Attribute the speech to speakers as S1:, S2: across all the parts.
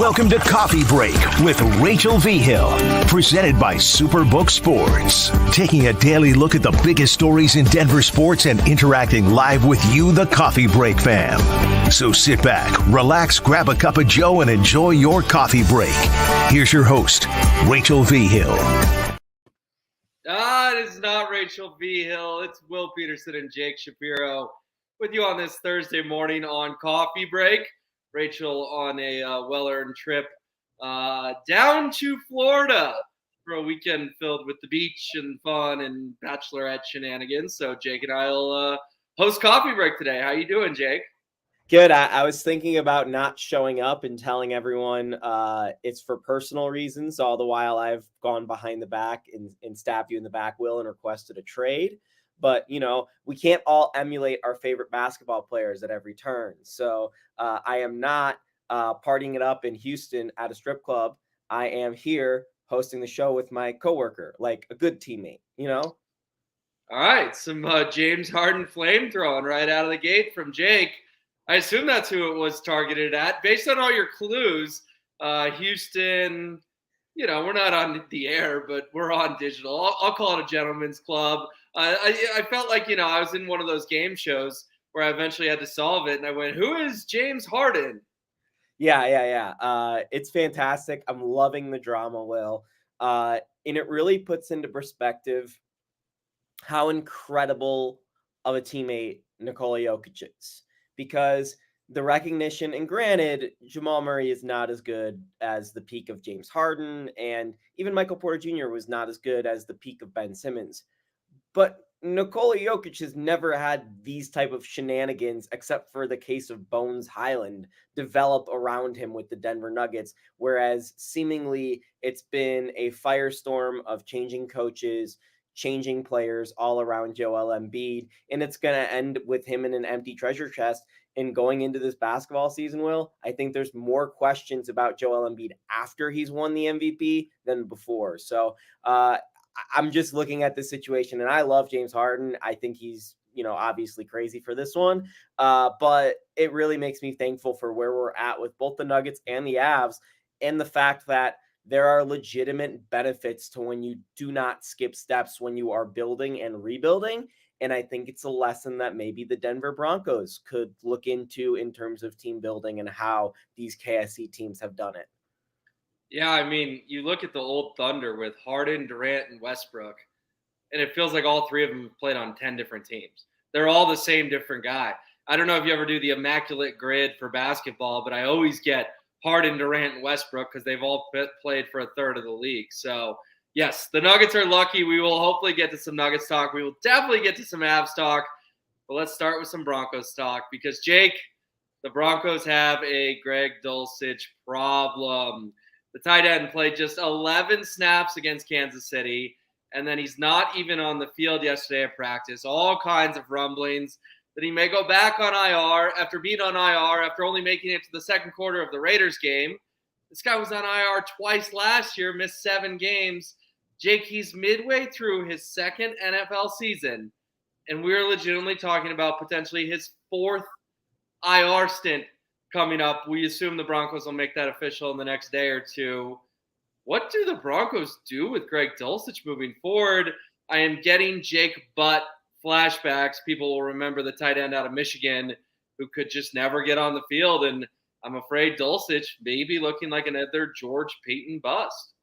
S1: Welcome to Coffee Break with Rachel V. Hill, presented by Superbook Sports. Taking a daily look at the biggest stories in Denver sports and interacting live with you, the Coffee Break fam. So sit back, relax, grab a cup of joe, and enjoy your coffee break. Here's your host, Rachel V. Hill.
S2: It is not Rachel V. Hill. It's Will Peterson and Jake Shapiro with you on this Thursday morning on Coffee Break. Rachel on a well-earned trip down to Florida for a weekend filled with the beach and fun and bachelorette shenanigans. So Jake and I will host Coffee Break today. How you doing, Jake?
S3: Good. I was thinking about not showing up and telling everyone it's for personal reasons. All the while I've gone behind the back and stabbed you in the back, Will, and requested a trade. But, you know, we can't all emulate our favorite basketball players at every turn. So I am not partying it up in Houston at a strip club. I am here hosting the show with my coworker, like a good teammate, you know?
S2: All right. Some James Harden flame throwing right out of the gate from Jake. I assume that's who it was targeted at. Based on all your clues, Houston, you know, we're not on the air, but we're on digital. I'll call it a gentleman's club. I felt like, you know, I was in one of those game shows where I eventually had to solve it. And I went, who is James Harden?
S3: Yeah. It's fantastic. I'm loving the drama, Will. And it really puts into perspective how incredible of a teammate Nikola Jokic is. Because the recognition, and granted, Jamal Murray is not as good as the peak of James Harden, and even Michael Porter Jr. was not as good as the peak of Ben Simmons. But Nikola Jokic has never had these type of shenanigans, except for the case of Bones Highland, develop around him with the Denver Nuggets, whereas seemingly it's been a firestorm of changing coaches, changing players all around Joel Embiid, and it's going to end with him in an empty treasure chest. And going into this basketball season, Will, I think there's more questions about Joel Embiid after he's won the MVP than before. So I'm just looking at this situation, and I love James Harden. I think he's, you know, obviously crazy for this one, but it really makes me thankful for where we're at with both the Nuggets and the Avs, and the fact that there are legitimate benefits to when you do not skip steps when you are building and rebuilding. And I think it's a lesson that maybe the Denver Broncos could look into in terms of team building and how these KSE teams have done it.
S2: Yeah, I mean, you look at the old Thunder with Harden, Durant, and Westbrook, and it feels like all three of them have played on 10 different teams. They're all the same different guy. I don't know if you ever do the immaculate grid for basketball, but I always get Harden, Durant, and Westbrook because they've all played for a third of the league. So, yes, the Nuggets are lucky. We will hopefully get to some Nuggets talk. We will definitely get to some Avs talk. But let's start with some Broncos talk because, Jake, the Broncos have a Greg Dulcich problem. The tight end played just 11 snaps against Kansas City, and then he's not even on the field yesterday at practice. All kinds of rumblings that he may go back on IR after being on IR after only making it to the second quarter of the Raiders game. This guy was on IR twice last year, missed 7 games. Jake, he's midway through his second NFL season, and we're legitimately talking about potentially his 4th IR stint coming up. We assume the Broncos will make that official in the next day or two. What do the Broncos do with Greg Dulcich moving forward? I am getting Jake Butt flashbacks. People will remember the tight end out of Michigan who could just never get on the field, and I'm afraid Dulcich may be looking like another George Payton bust.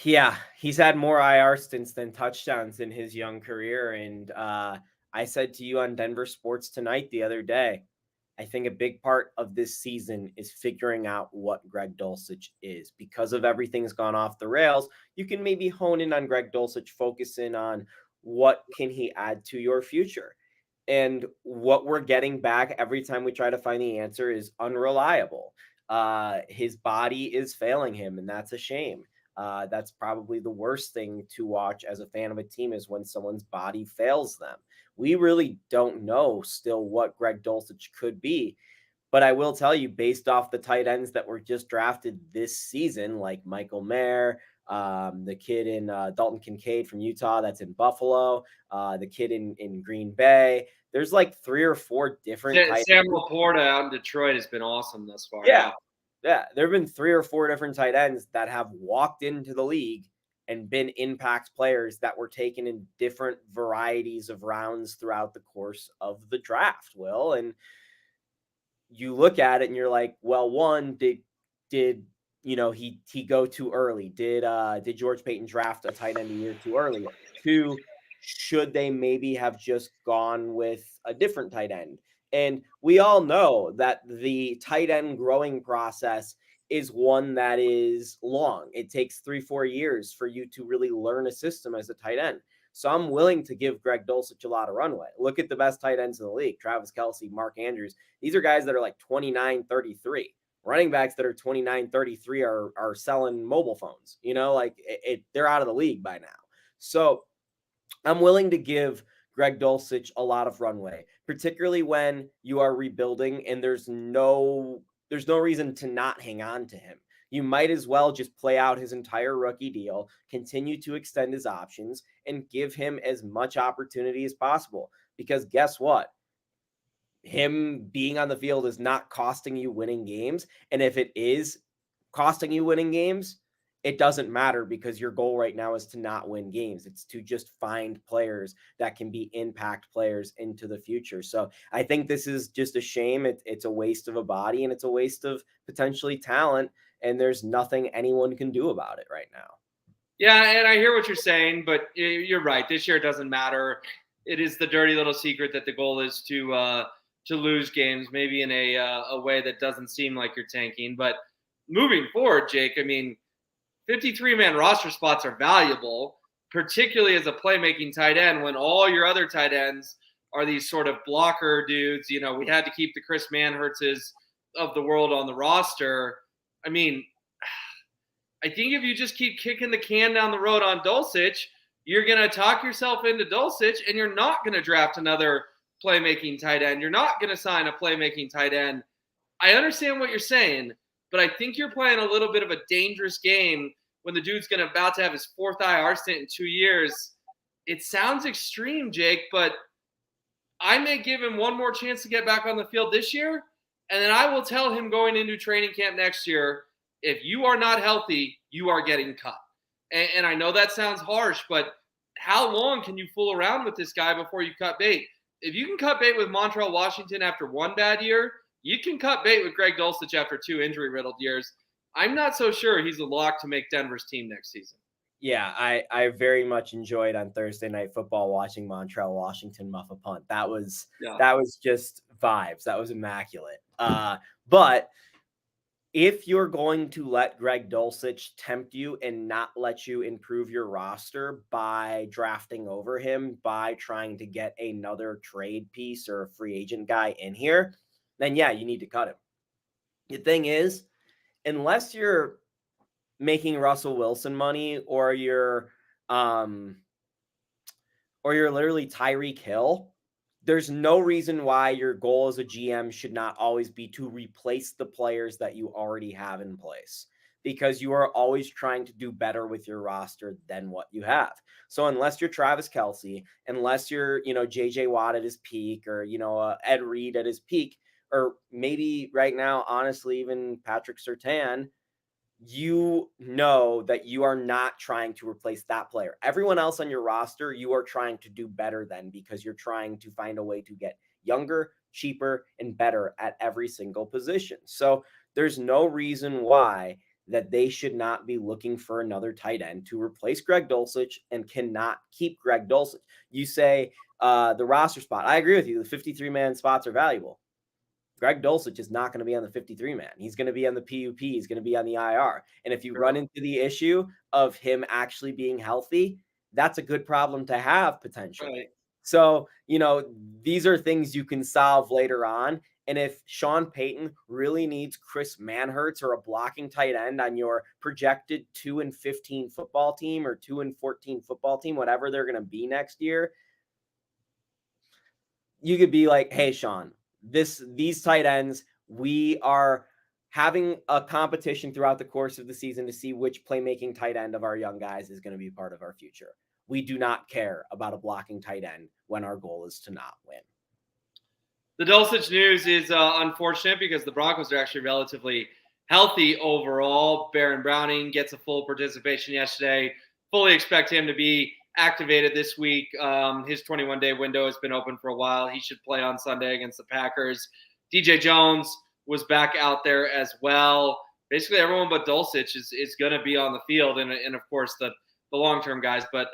S3: Yeah, he's had more IR stints than touchdowns in his young career. And I said to you on Denver Sports Tonight the other day, I think a big part of this season is figuring out what Greg Dulcich is. Because of everything's gone off the rails, you can maybe hone in on Greg Dulcich, focus in on what can he add to your future. And what we're getting back every time we try to find the answer is unreliable. His body is failing him, and that's a shame. That's probably the worst thing to watch as a fan of a team is when someone's body fails them. We really don't know still what Greg Dulcich could be. But I will tell you, based off the tight ends that were just drafted this season, like Michael Mayer, the kid in Dalton Kincaid from Utah that's in Buffalo, the kid in Green Bay, there's like 3 or 4 different
S2: Sam Laporta out in Detroit has been awesome thus far.
S3: Yeah. Yeah, there have been 3 or 4 different tight ends that have walked into the league and been impact players that were taken in different varieties of rounds throughout the course of the draft, Will. And you look at it and you're like, well, one, did he go too early? Did George Payton draft a tight end a year too early? Two, should they maybe have just gone with a different tight end? And we all know that the tight end growing process is one that is long. It takes 3-4 years for you to really learn a system as a tight end. So I'm willing to give Greg Dulcich a lot of runway. Look at the best tight ends in the league: Travis Kelce, Mark Andrews. These are guys that are like 29, 33. Running backs that are 29, 33 are selling mobile phones. They're out of the league by now. So I'm willing to give Greg Dulcich a lot of runway, particularly when you are rebuilding and there's no reason to not hang on to him. You might as well just play out his entire rookie deal, continue to extend his options, and give him as much opportunity as possible. Because guess what? Him being on the field is not costing you winning games. And if it is costing you winning games, it doesn't matter, because your goal right now is to not win games. It's to just find players that can be impact players into the future. So I think this is just a shame. It's a waste of a body, and it's a waste of potentially talent. And there's nothing anyone can do about it right now.
S2: Yeah, and I hear what you're saying, but you're right. This year it doesn't matter. It is the dirty little secret that the goal is to lose games, maybe in a way that doesn't seem like you're tanking. But moving forward, Jake, I mean, 53-man roster spots are valuable, particularly as a playmaking tight end, when all your other tight ends are these sort of blocker dudes. We had to keep the Chris Manhertzes of the world on the roster. I mean, I think if you just keep kicking the can down the road on Dulcich, you're going to talk yourself into Dulcich, and you're not going to draft another playmaking tight end. You're not going to sign a playmaking tight end. I understand what you're saying, but I think you're playing a little bit of a dangerous game when the dude's about to have his 4th IR stint in 2 years. It sounds extreme, Jake, but I may give him one more chance to get back on the field this year, and then I will tell him going into training camp next year, if you are not healthy, you are getting cut. And I know that sounds harsh, but how long can you fool around with this guy before you cut bait? If you can cut bait with Montrell Washington after one bad year, you can cut bait with Greg Dulcich after 2 injury-riddled years. I'm not so sure he's a lock to make Denver's team next season.
S3: Yeah, I very much enjoyed on Thursday Night Football watching Montrell Washington muff a punt. That was just vibes. That was immaculate. But if you're going to let Greg Dulcich tempt you and not let you improve your roster by drafting over him, by trying to get another trade piece or a free agent guy in here, then yeah, you need to cut him. The thing is, unless you're making Russell Wilson money, or you're literally Tyreek Hill, there's no reason why your goal as a GM should not always be to replace the players that you already have in place, because you are always trying to do better with your roster than what you have. So unless you're Travis Kelce, unless you're, JJ Watt at his peak, or, Ed Reed at his peak, or maybe right now, honestly, even Patrick Surtain, you know that you are not trying to replace that player. Everyone else on your roster, you are trying to do better than, because you're trying to find a way to get younger, cheaper, and better at every single position. So there's no reason why that they should not be looking for another tight end to replace Greg Dulcich, and cannot keep Greg Dulcich. You say the roster spot. I agree with you. The 53-man spots are valuable. Greg Dulcich is not going to be on the 53-man. He's going to be on the PUP. He's going to be on the IR. And if you run into the issue of him actually being healthy, that's a good problem to have potentially. Right. So, these are things you can solve later on. And if Sean Payton really needs Chris Manhertz or a blocking tight end on your projected 2-15 football team, or 2-14 football team, whatever they're going to be next year, you could be like, hey, Sean, these tight ends, we are having a competition throughout the course of the season to see which playmaking tight end of our young guys is going to be part of our future. We do not care about a blocking tight end when our goal is to not win.
S2: The Dulcich news is unfortunate, because the Broncos are actually relatively healthy overall. Baron Browning gets a full participation yesterday. Fully expect him to be activated this week. His 21-day window has been open for a while. He should play on Sunday against the Packers. DJ Jones was back out there as well. Basically, everyone but Dulcich is going to be on the field, and of course the long-term guys. But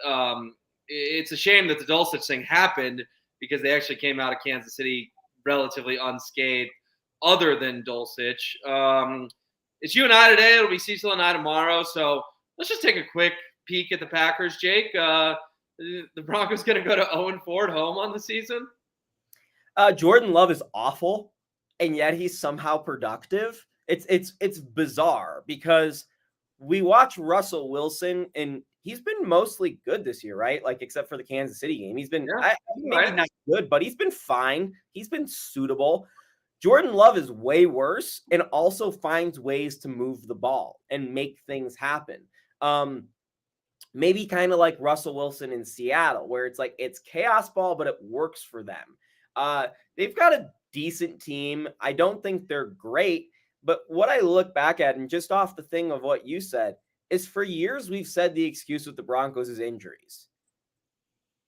S2: it's a shame that the Dulcich thing happened because they actually came out of Kansas City relatively unscathed, other than Dulcich. It's you and I today. It'll be Cecil and I tomorrow. So let's just take a quick peek at the Packers, Jake. The Broncos going to go to 0-4 at home on the season?
S3: Jordan Love is awful, and yet he's somehow productive. It's bizarre because we watch Russell Wilson, and he's been mostly good this year, right? Like, except for the Kansas City game. He's been maybe not good, but he's been fine. He's been suitable. Jordan Love is way worse and also finds ways to move the ball and make things happen. Maybe kind of like Russell Wilson in Seattle, where it's like it's chaos ball, but it works for them. They've got a decent team. I don't think they're great, but what I look back at, and just off the thing of what you said, is for years we've said the excuse with the Broncos is injuries.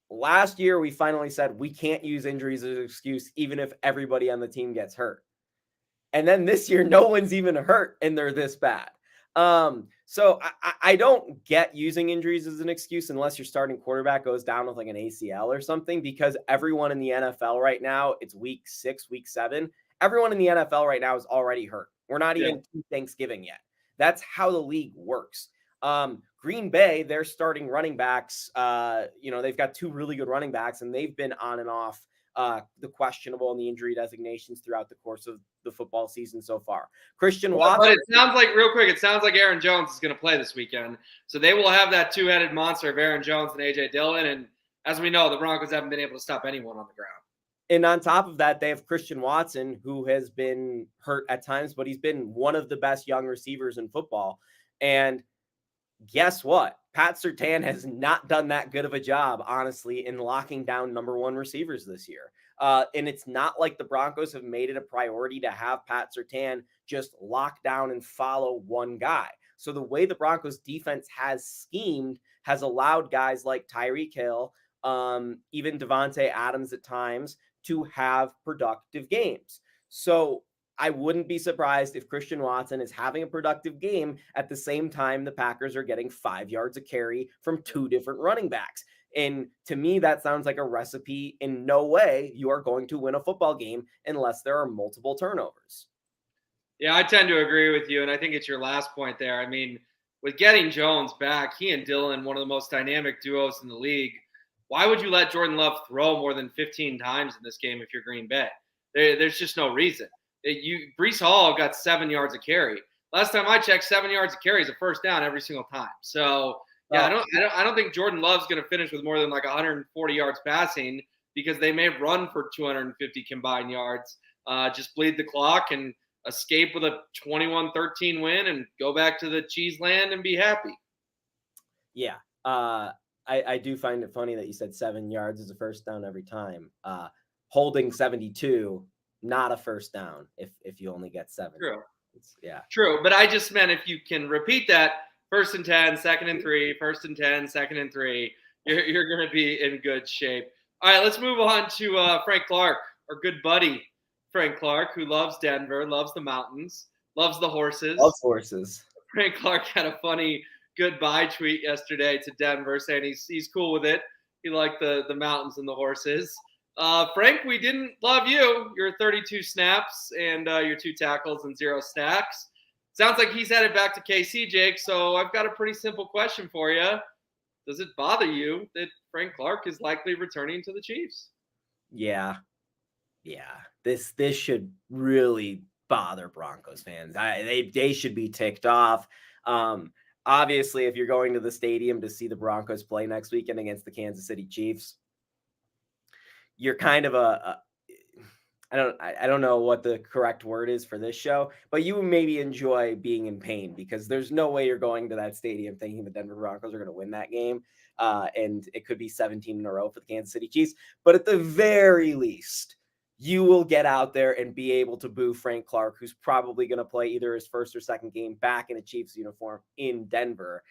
S3: Last year, we finally said we can't use injuries as an excuse, even if everybody on the team gets hurt. And then this year, no one's even hurt, and they're this bad. So I don't get using injuries as an excuse unless your starting quarterback goes down with like an ACL or something, because everyone in the NFL right now, it's week 6, week 7. Everyone in the NFL right now is already hurt. We're not even to Thanksgiving yet. That's how the league works. Green Bay, their starting running backs, they've got 2 really good running backs, and they've been on and off the questionable and the injury designations throughout the course of the football season so far. Christian Watson.
S2: But it sounds like Aaron Jones is going to play this weekend. So they will have that 2-headed monster of Aaron Jones and A.J. Dillon. And as we know, the Broncos haven't been able to stop anyone on the ground.
S3: And on top of that, they have Christian Watson, who has been hurt at times, but he's been one of the best young receivers in football. And guess what? Pat Surtain has not done that good of a job, honestly, in locking down number 1 receivers this year. And it's not like the Broncos have made it a priority to have Pat Surtain just lock down and follow one guy. So the way the Broncos defense has schemed has allowed guys like Tyreek Hill, even Devontae Adams at times, to have productive games. So I wouldn't be surprised if Christian Watson is having a productive game at the same time the Packers are getting 5 yards a carry from 2 different running backs. And to me, that sounds like a recipe. In no way you are going to win a football game unless there are multiple turnovers.
S2: Yeah, I tend to agree with you, and I think it's your last point there. I mean, with getting Jones back, he and Dillon, one of the most dynamic duos in the league, why would you let Jordan Love throw more than 15 times in this game if you're Green Bay? There's just no reason. Breece Hall got 7 yards a carry. Last time I checked, 7 yards a carry is a first down every single time. So yeah, I don't think Jordan Love's going to finish with more than like 140 yards passing, because they may run for 250 combined yards. Just bleed the clock and escape with a 21-13 win and go back to the cheese land and be happy.
S3: Yeah. I do find it funny that you said 7 yards is a first down every time. Holding 72, not a first down if you only get 7.
S2: True.
S3: Yeah.
S2: True. But I just meant if you can repeat that, 1st and 10, 2nd and 3, 1st and 10, 2nd and 3, you're going to be in good shape. All right, let's move on to Frank Clark, our good buddy Frank Clark, who loves Denver, loves the mountains, loves the horses.
S3: Loves horses.
S2: Frank Clark had a funny goodbye tweet yesterday to Denver saying he's cool with it. He liked the mountains and the horses. Frank, we didn't love you. Your 32 snaps and your 2 tackles and 0 sacks. Sounds like he's headed back to KC, Jake. So I've got a pretty simple question for you. Does it bother you that Frank Clark is likely returning to the Chiefs?
S3: Yeah. This should really bother Broncos fans. They should be ticked off. Obviously, if you're going to the stadium to see the Broncos play next weekend against the Kansas City Chiefs, you're kind of I don't know what the correct word is for this show, but you maybe enjoy being in pain, because there's no way you're going to that stadium thinking the Denver Broncos are going to win that game. And it could be 17 in a row for the Kansas City Chiefs. But at the very least, you will get out there and be able to boo Frank Clark, who's probably going to play either his first or second game back in a Chiefs uniform in Denver.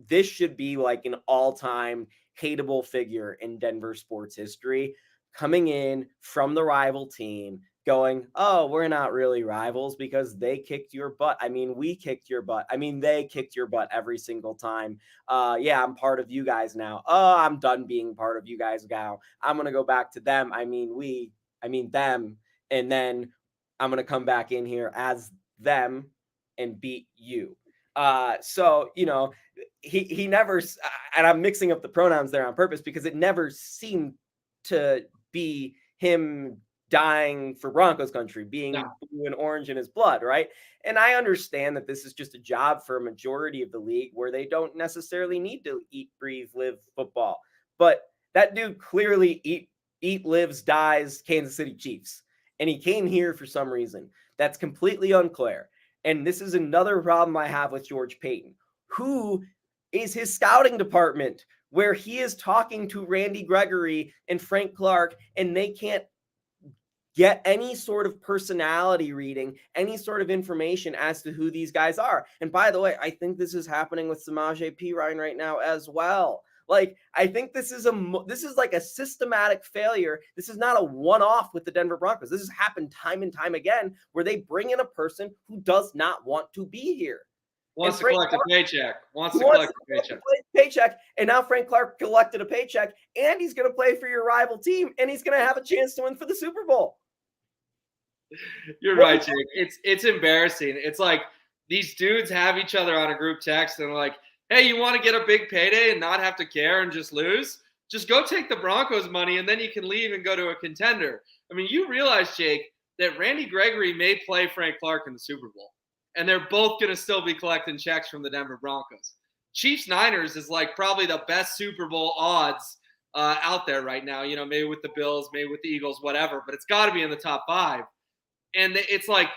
S3: This should be like an all-time hateable figure in Denver sports history, coming in from the rival team, going, oh, we're not really rivals because they kicked your butt. I mean, we kicked your butt. I mean, they kicked your butt every single time. Yeah, I'm part of you guys now. Oh, I'm done being part of you guys now. I'm going to go back to them. I mean, them. And then I'm going to come back in here as them and beat you. So, he never, and I'm mixing up the pronouns there on purpose because it never seemed to be him dying for Broncos country, being blue and orange in his blood, right? And I understand that this is just a job for a majority of the league where they don't necessarily need to eat, breathe, live football. But that dude clearly eat, lives, dies Kansas City Chiefs. And he came here for some reason. That's completely unclear. And this is another problem I have with George Paton. Who is his scouting department where he is talking to Randy Gregory and Frank Clark and they can't get any sort of personality reading, any sort of information as to who these guys are. And by the way, I think this is happening with Samaje Perine right now as well. Like, I think this is like a systematic failure. This is not a one-off with the Denver Broncos. This has happened time and time again where they bring in a person who does not want to be here.
S2: Wants to collect a paycheck.
S3: And now Frank Clark collected a paycheck, and he's going to play for your rival team, and he's going to have a chance to win for the Super Bowl.
S2: You're right, Jake. It's embarrassing. It's like these dudes have each other on a group text, and they're like, hey, you want to get a big payday and not have to care and just lose? Just go take the Broncos money, and then you can leave and go to a contender. I mean, you realize, Jake, that Randy Gregory may play Frank Clark in the Super Bowl. And they're both going to still be collecting checks from the Denver Broncos. Chiefs-Niners is like probably the best Super Bowl odds out there right now. Maybe with the Bills, maybe with the Eagles, whatever. But it's got to be in the top 5. And it's like,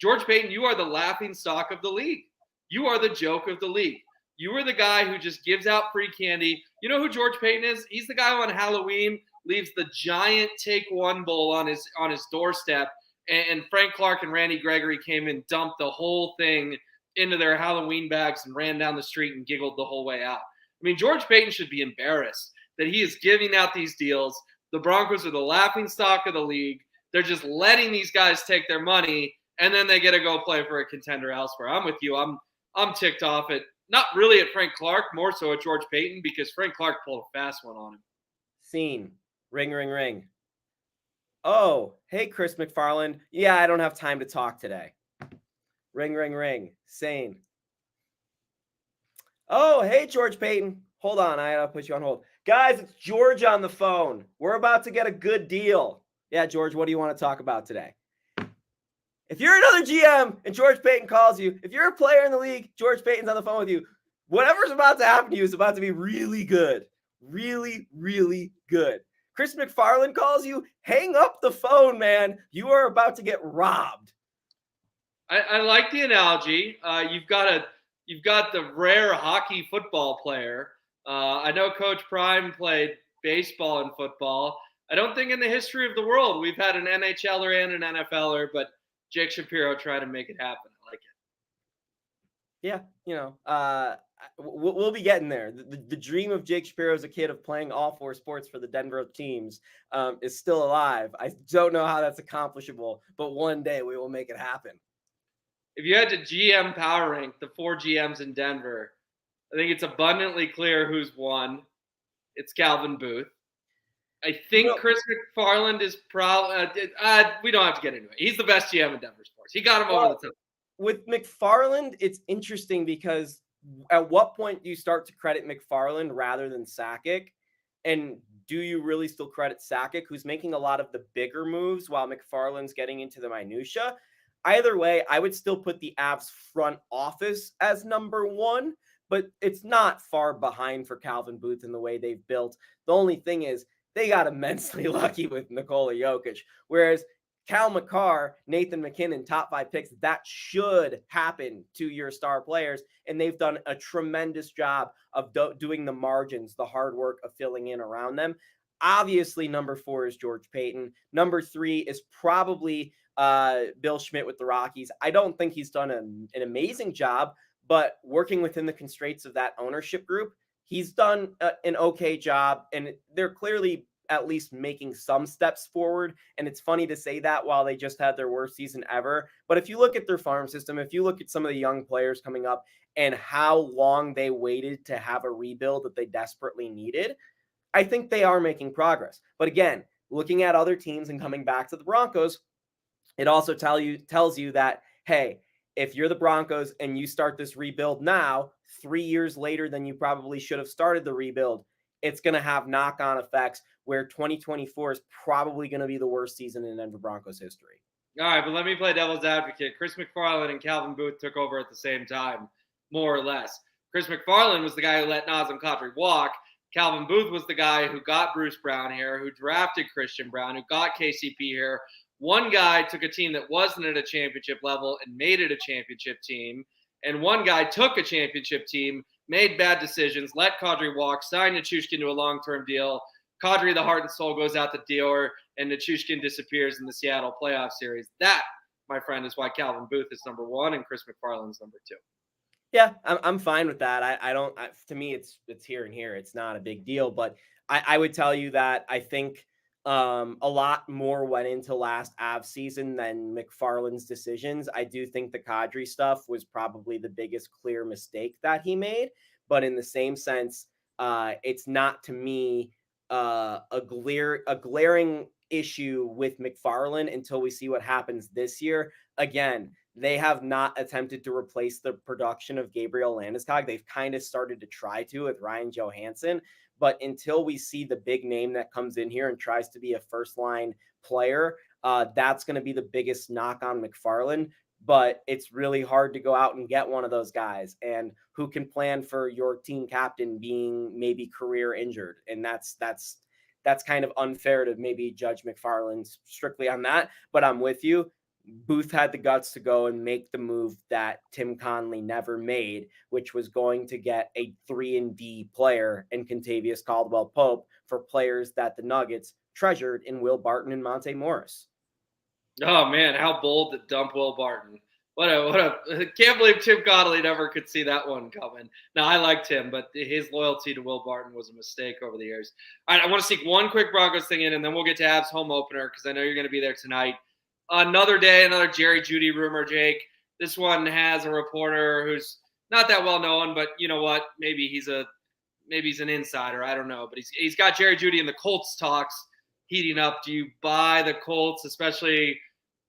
S2: George Paton, you are the laughing stock of the league. You are the joke of the league. You are the guy who just gives out free candy. You know who George Paton is? He's the guy who on Halloween leaves the giant Take One bowl on his doorstep. And Frank Clark and Randy Gregory came and dumped the whole thing into their Halloween bags and ran down the street and giggled the whole way out. I mean, George Paton should be embarrassed that he is giving out these deals. The Broncos are the laughing stock of the league. They're just letting these guys take their money, and then they get to go play for a contender elsewhere. I'm with you. I'm ticked off at, not really at Frank Clark, more so at George Paton, because Frank Clark pulled a fast one on him.
S3: Scene. Ring, ring, ring. Oh, hey, Chris McFarland. Yeah, I don't have time to talk today. Ring, ring, ring. Sane. Oh, hey, George Paton. Hold on. I gotta put you on hold. Guys, it's George on the phone. We're about to get a good deal. Yeah, George, what do you want to talk about today? If you're another GM and George Paton calls you, if you're a player in the league, George Paton's on the phone with you, whatever's about to happen to you is about to be really good. Really, really good. Chris McFarland calls you, hang up the phone, man. You are about to get robbed.
S2: I like the analogy. You've got the rare hockey football player. I know Coach Prime played baseball and football. I don't think in the history of the world we've had an NHLer and an NFLer, but Jake Shapiro tried to make it happen. I like it.
S3: Yeah, we'll be getting there. The dream of Jake Shapiro as a kid of playing all 4 sports for the Denver teams is still alive. I don't know how that's accomplishable, but one day we will make it happen.
S2: If you had to GM power rank the 4 GMs in Denver, I think it's abundantly clear who's won. It's Calvin Booth. I think Chris McFarland is probably we don't have to get into it. He's the best GM in Denver sports. He got him over the top.
S3: With McFarland, it's interesting because at what point do you start to credit McFarland rather than Sakic? And do you really still credit Sakic, who's making a lot of the bigger moves while McFarland's getting into the minutia? Either way, I would still put the Avs front office as number 1, but it's not far behind for Calvin Booth in the way they've built. The only thing is they got immensely lucky with Nikola Jokic, whereas Cal McCarr, Nathan McKinnon, top 5 picks, that should happen to your star players. And they've done a tremendous job of doing the margins, the hard work of filling in around them. Obviously, number 4 is George Payton. Number 3 is probably Bill Schmidt with the Rockies. I don't think he's done an amazing job, but working within the constraints of that ownership group, he's done an okay job, and they're clearly at least making some steps forward. And it's funny to say that while they just had their worst season ever. But if you look at their farm system, if you look at some of the young players coming up and how long they waited to have a rebuild that they desperately needed, I think they are making progress. But again, looking at other teams and coming back to the Broncos, it also tells you that, hey, if you're the Broncos and you start this rebuild now, 3 years later than you probably should have started the rebuild, it's going to have knock-on effects where 2024 is probably going to be the worst season in Denver Broncos history.
S2: All right, but let me play devil's advocate. Chris McFarland and Calvin Booth took over at the same time, more or less. Chris McFarland was the guy who let Nazem Kadri walk. Calvin Booth was the guy who got Bruce Brown here, who drafted Christian Brown, who got KCP here. One guy took a team that wasn't at a championship level and made it a championship team. And one guy took a championship team, made bad decisions, let Kadri walk, signed Nichushkin to a long-term deal. Kadri, the heart and soul, goes out the door, and Nichushkin disappears in the Seattle playoff series. That, my friend, is why Calvin Booth is number 1 and Chris McFarland's number 2.
S3: Yeah, I'm fine with that. I don't. To me, it's here and here. It's not a big deal. But I would tell you that I think a lot more went into last Avs season than McFarland's decisions. I do think the Kadri stuff was probably the biggest clear mistake that he made. But in the same sense, it's not to me a glaring issue with McFarland until we see what happens this year. Again, they have not attempted to replace the production of Gabriel Landeskog. They've kind of started to try to with Ryan Johansson, but until we see the big name that comes in here and tries to be a first line player, that's going to be the biggest knock on McFarland. But it's really hard to go out and get one of those guys, and who can plan for your team captain being maybe career injured. And that's kind of unfair to maybe judge McFarland strictly on that. But I'm with you. Booth had the guts to go and make the move that Tim Connelly never made, which was going to get a 3-and-D player in Contavious Caldwell-Pope for players that the Nuggets treasured in Will Barton and Monte Morris.
S2: Oh man, how bold to dump Will Barton. I can't believe Tim Connelly never could see that one coming. Now, I liked him, but his loyalty to Will Barton was a mistake over the years. All right, I want to sneak one quick Broncos thing in, and then we'll get to Avs home opener because I know you're going to be there tonight. Another day, another Jerry Jeudy rumor, Jake. This one has a reporter who's not that well known, but you know what? Maybe he's an insider. I don't know, but he's got Jerry Jeudy in the Colts talks heating up. Do you buy the Colts, especially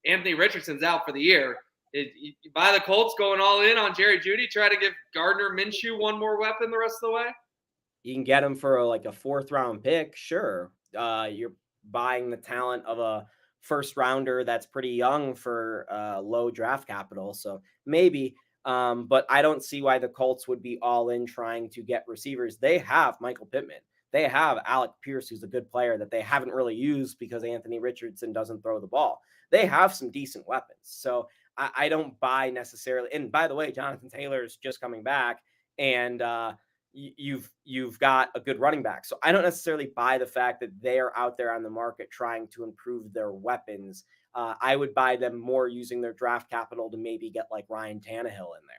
S2: Anthony Richardson's out for the year? You buy the Colts going all in on Jerry Jeudy, try to give Gardner Minshew one more weapon the rest of the way?
S3: You can get him for a 4th round pick, sure. You're buying the talent of a first rounder that's pretty young for low draft capital, so maybe. But I don't see why the Colts would be all in trying to get receivers. They have Michael Pittman. They have Alec Pierce, who's a good player that they haven't really used because Anthony Richardson doesn't throw the ball. They have some decent weapons. So I don't buy necessarily. And by the way, Jonathan Taylor's just coming back, and you've got a good running back. So I don't necessarily buy the fact that they are out there on the market trying to improve their weapons. I would buy them more using their draft capital to maybe get like Ryan Tannehill in there.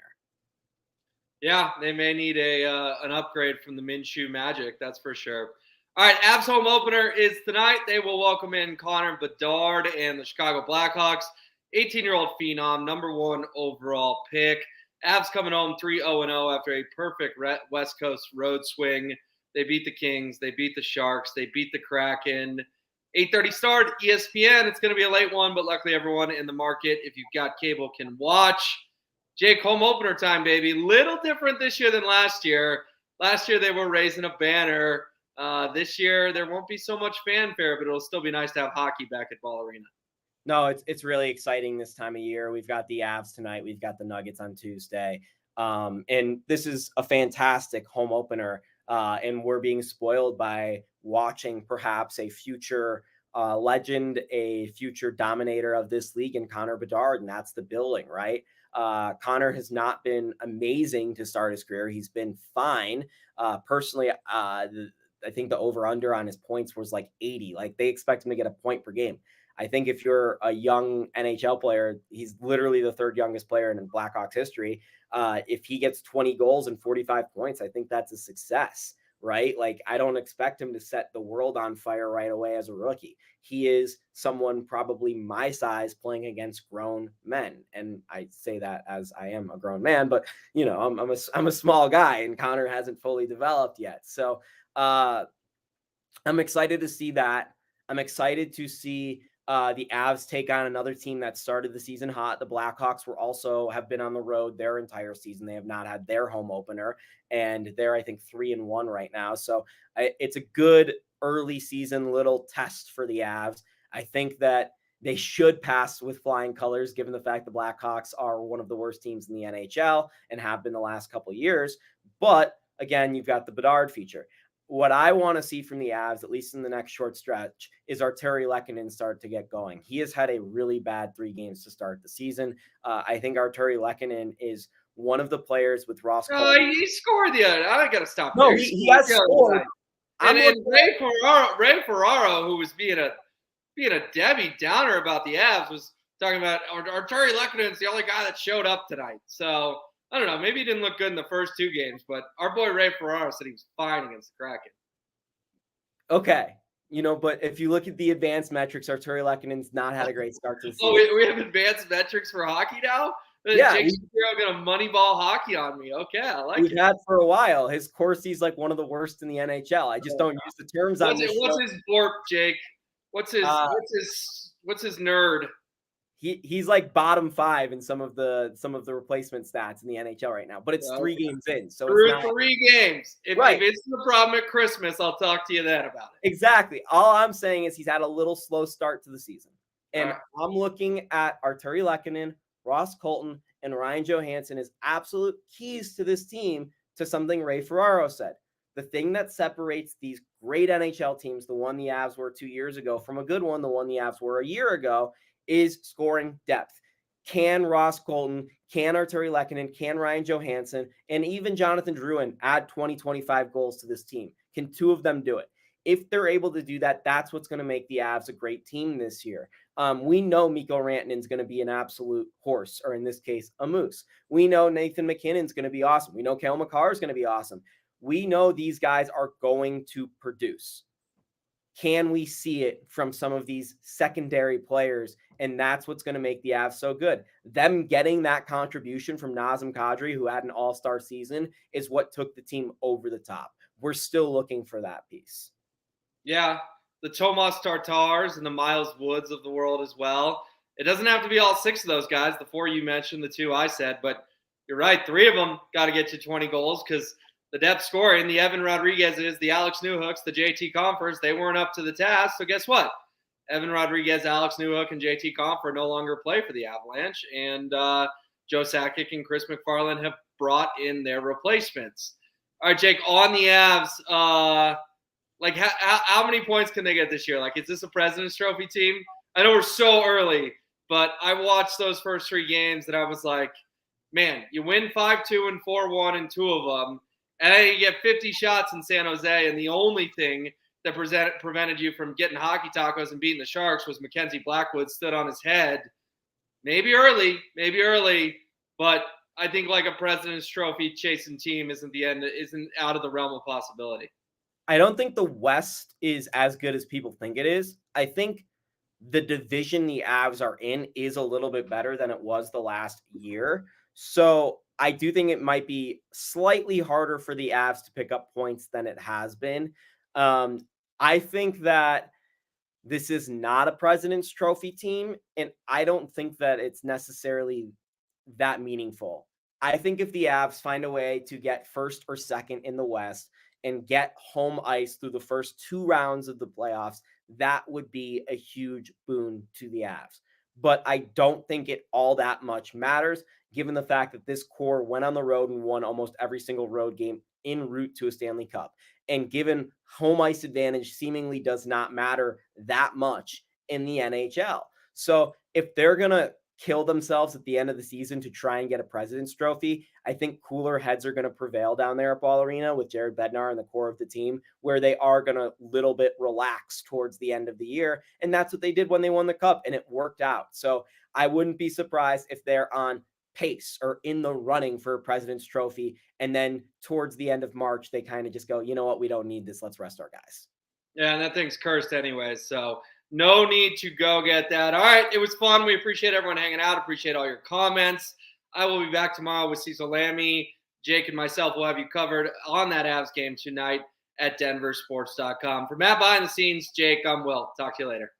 S2: Yeah, they may need an upgrade from the Minshew Magic, that's for sure. All right, Avs home opener is tonight. They will welcome in Connor Bedard and the Chicago Blackhawks. 18-year-old phenom, number 1 overall pick. Avs coming home 3-0-0 after a perfect West Coast road swing. They beat the Kings. They beat the Sharks. They beat the Kraken. 8:30 start, ESPN. It's going to be a late one, but luckily everyone in the market, if you've got cable, can watch. Jake, home opener time, baby. Little different this year than last year. Last year they were raising a banner. This year there won't be so much fanfare, but it'll still be nice to have hockey back at Ball Arena.
S3: No, it's really exciting this time of year. We've got the Avs tonight. We've got the Nuggets on Tuesday. And this is a fantastic home opener. And we're being spoiled by watching perhaps a future legend, a future dominator of this league in Connor Bedard. And that's the building, right? Connor has not been amazing to start his career. He's been fine. Personally, I think the over-under on his points was like 80. Like they expect him to get a point per game. I think if you're a young NHL player, he's literally the third youngest player in Blackhawks history. If he gets 20 goals and 45 points, I think that's a success, right? Like I don't expect him to set the world on fire right away as a rookie. He is someone probably my size playing against grown men. And I say that as I am a grown man, but you know, I'm a small guy and Connor hasn't fully developed yet. So I'm excited to see that. I'm excited to see the Avs take on another team that started the season hot. The Blackhawks have been on the road their entire season. They have not had their home opener, and they're, I think, 3-1 right now. So it's a good early season little test for the Avs. I think that they should pass with flying colors, given the fact the Blackhawks are one of the worst teams in the NHL and have been the last couple of years. But again, you've got the Bedard feature. What I want to see from the Avs, at least in the next short stretch, is Artturi Lehkonen start to get going. He has had a really bad 3 games to start the season. I think Artturi Lehkonen is one of the players with Ross.
S2: He scored the other. I got to stop.
S3: No, he has scored.
S2: And Ray Ferraro, who was being a Debbie Downer about the Avs, was talking about Artturi Lehkonen's the only guy that showed up tonight. So I don't know. Maybe he didn't look good in the first 2 games, but our boy Ray Ferraro said he was fine against the Kraken.
S3: Okay. But if you look at the advanced metrics, Artturi Lehkonen's not had a great start to the season.
S2: Oh, we have advanced metrics for hockey now?
S3: Yeah.
S2: Jake Shapiro going to moneyball hockey on me. Okay, I like it.
S3: We've had for a while. His Corsi's like one of the worst in the NHL. I just don't use the terms on this.
S2: What's his blorp, Jake? What's his nerd?
S3: He's like bottom 5 in some of the replacement stats in the NHL right now, but it's 3 games in. So
S2: through 3 games. If it's the problem at Christmas, I'll talk to you then about it.
S3: Exactly. All I'm saying is he's had a little slow start to the season. And I'm looking at Artturi Lehkonen, Ross Colton, and Ryan Johansson as absolute keys to this team, to something Ray Ferraro said. The thing that separates these great NHL teams, the one the Avs were 2 years ago, from a good one, the one the Avs were a year ago, is scoring depth. Can Ross Colton, can Artturi Lehkonen, can Ryan Johansson, and even Jonathan Drouin add 20, 25 goals to this team? Can 2 of them do it? If they're able to do that, that's what's going to make the Avs a great team this year. We know Mikko Rantanen's going to be an absolute horse, or in this case, a moose. We know Nathan McKinnon's going to be awesome. We know Cale Makar is going to be awesome. We know these guys are going to produce. Can we see it from some of these secondary players? And that's what's going to make the Avs so good. Them getting that contribution from Nazem Kadri, who had an all-star season, is what took the team over the top. We're still looking for that piece.
S2: Yeah, the Tomas Tartars and the Miles Woods of the world as well. It doesn't have to be all 6 of those guys, the 4 you mentioned, the 2 I said, but you're right, 3 of them got to get you 20 goals, because the depth scoring, the Evan Rodriguez's, the Alex Newhooks, the JT Compher's, they weren't up to the task. So guess what? Evan Rodriguez, Alex Newhook, and JT Compher no longer play for the Avalanche. And Joe Sakic and Chris McFarland have brought in their replacements. All right, Jake, on the Avs, how many points can they get this year? Like, is this a President's Trophy team? I know we're so early, but I watched those first 3 games and I was like, man, you win 5-2 and 4-1 in 2 of them. And then you get 50 shots in San Jose, and the only thing that prevented you from getting hockey tacos and beating the Sharks was Mackenzie Blackwood stood on his head. Maybe early, but I think like a President's Trophy chasing team isn't out of the realm of possibility.
S3: I don't think the West is as good as people think it is. I think the division the Avs are in is a little bit better than it was the last year. So I do think it might be slightly harder for the Avs to pick up points than it has been. I think that this is not a President's Trophy team, and I don't think that it's necessarily that meaningful. I think if the Avs find a way to get first or second in the West and get home ice through the first 2 rounds of the playoffs, that would be a huge boon to the Avs. But I don't think it all that much matters, given the fact that this core went on the road and won almost every single road game en route to a Stanley Cup. And given home ice advantage seemingly does not matter that much in the NHL. So if they're going to kill themselves at the end of the season to try and get a President's Trophy. I think cooler heads are going to prevail down there at Ball Arena with Jared Bednar and the core of the team, where they are going to little bit relax towards the end of the year. And that's what they did when they won the Cup, and it worked out. So I wouldn't be surprised if they're on pace or in the running for a President's Trophy. And then towards the end of March, they kind of just go, you know what? We don't need this. Let's rest our guys.
S2: Yeah, and that thing's cursed anyway. So no need to go get that. All right. It was fun. We appreciate everyone hanging out. Appreciate all your comments. I will be back tomorrow with Cecil Lammy. Jake and myself will have you covered on that Avs game tonight at denversports.com. For Matt behind the scenes, Jake, I'm Will. Talk to you later.